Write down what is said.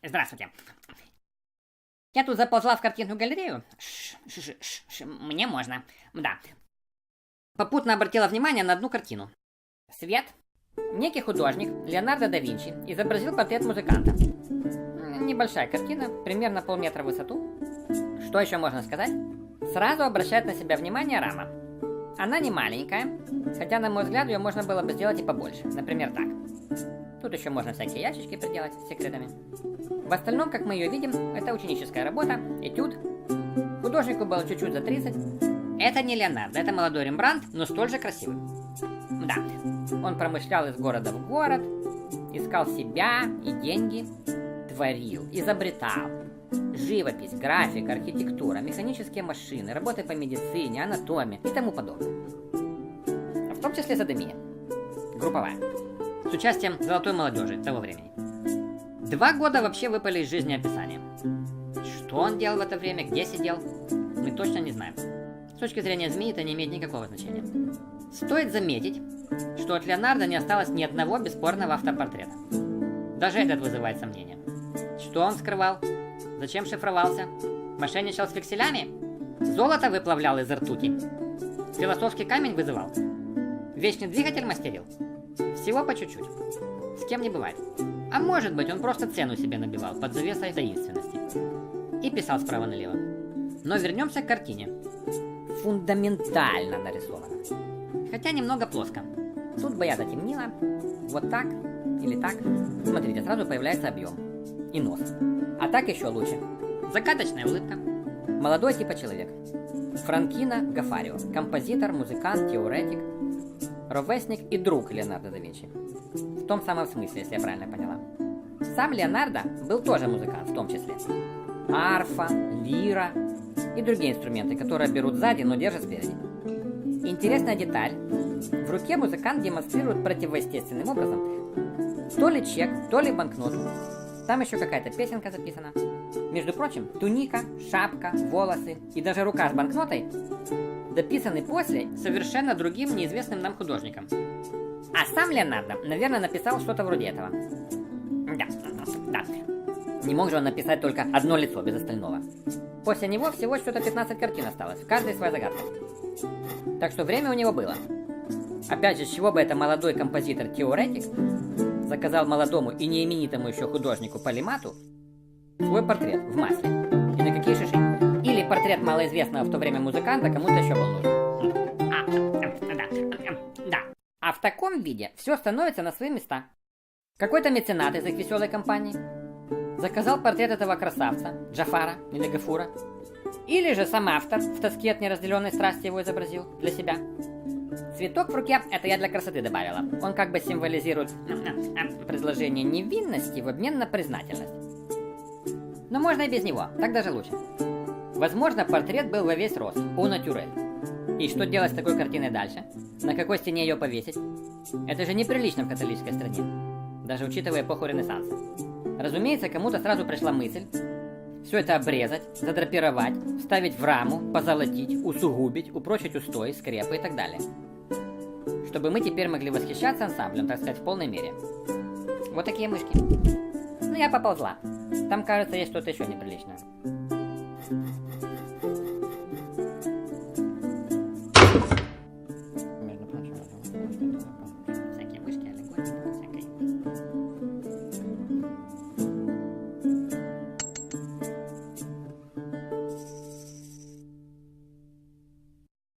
Здравствуйте. Я тут заползла в картинную галерею. Мне можно. Да. Попутно обратила внимание на одну картину. Свет. Некий художник, Леонардо да Винчи, изобразил портрет музыканта. Небольшая картина, примерно полметра в высоту. Что еще можно сказать? Сразу обращает на себя внимание рама. Она не маленькая, хотя, на мой взгляд, ее можно было бы сделать и побольше. Например, так. Тут еще можно всякие ящички приделать с секретами. В остальном, как мы ее видим, это ученическая работа, этюд. Художнику было чуть-чуть за 30. Это не Леонардо, это молодой Рембрандт, но столь же красивый. Да, он промышлял из города в город, искал себя и деньги, творил, изобретал. Живопись, графика, архитектура, механические машины, работы по медицине, анатомии и тому подобное. В том числе садомия. Групповая. С участием золотой молодежи того времени. 2 года вообще выпали из жизни описания. Что он делал в это время, где сидел, мы точно не знаем. С точки зрения змеи это не имеет никакого значения. Стоит заметить, что от Леонардо не осталось ни одного бесспорного автопортрета. Даже этот вызывает сомнения. Что он скрывал? Зачем шифровался? Мошенничал с векселями? Золото выплавлял из ртути? Философский камень вызывал? Вечный двигатель мастерил? Всего по чуть-чуть. С кем не бывает. А может быть, он просто цену себе набивал под завесой таинственности. И писал справа налево. Но вернемся к картине. Фундаментально нарисовано. Хотя немного плоско. Тут бы я затемнила. Вот так или так. Смотрите, сразу появляется объем. И нос. А так еще лучше. Закаточная улыбка. Молодой типа человек. Франкино Гафарио. Композитор, музыкант, теоретик. Ровесник и друг Леонардо да Винчи. В том самом смысле, если я правильно поняла. Сам Леонардо был тоже музыкант, в том числе. Арфа, лира и другие инструменты, которые берут сзади, но держат спереди. Интересная деталь. В руке музыкант демонстрирует противоестественным образом то ли чек, то ли банкнот. Там еще какая-то песенка записана. Между прочим, туника, шапка, волосы и даже рука с банкнотой дописаны после совершенно другим неизвестным нам художником. А сам Леонардо, наверное, написал что-то вроде этого. Да. Не мог же он написать только одно лицо без остального. После него всего что-то 15 картин осталось, в каждой своя загадка. Так что время у него было. Опять же, с чего бы это молодой композитор-теоретик заказал молодому и неименитому еще художнику Полимату свой портрет в масле? И на какие шиши? Или портрет малоизвестного в то время музыканта кому-то еще был нужен. Да. А в таком виде все становится на свои места. Какой-то меценат из их веселой компании заказал портрет этого красавца, Джафара или Гафура. Или же сам автор в тоске от неразделенной страсти его изобразил для себя. Цветок в руке — это я для красоты добавила. Он как бы символизирует предложение невинности в обмен на признательность. Но можно и без него, так даже лучше. Возможно, портрет был во весь рост, по натюрель. И что делать с такой картиной дальше? На какой стене ее повесить? Это же неприлично в католической стране, даже учитывая эпоху Ренессанса. Разумеется, кому-то сразу пришла мысль все это обрезать, задрапировать, вставить в раму, позолотить, усугубить, упрочить устои, скрепы и так далее. Чтобы мы теперь могли восхищаться ансамблем, так сказать, в полной мере. Вот такие мышки. Ну, я поползла. Там, кажется, есть что-то еще неприличное.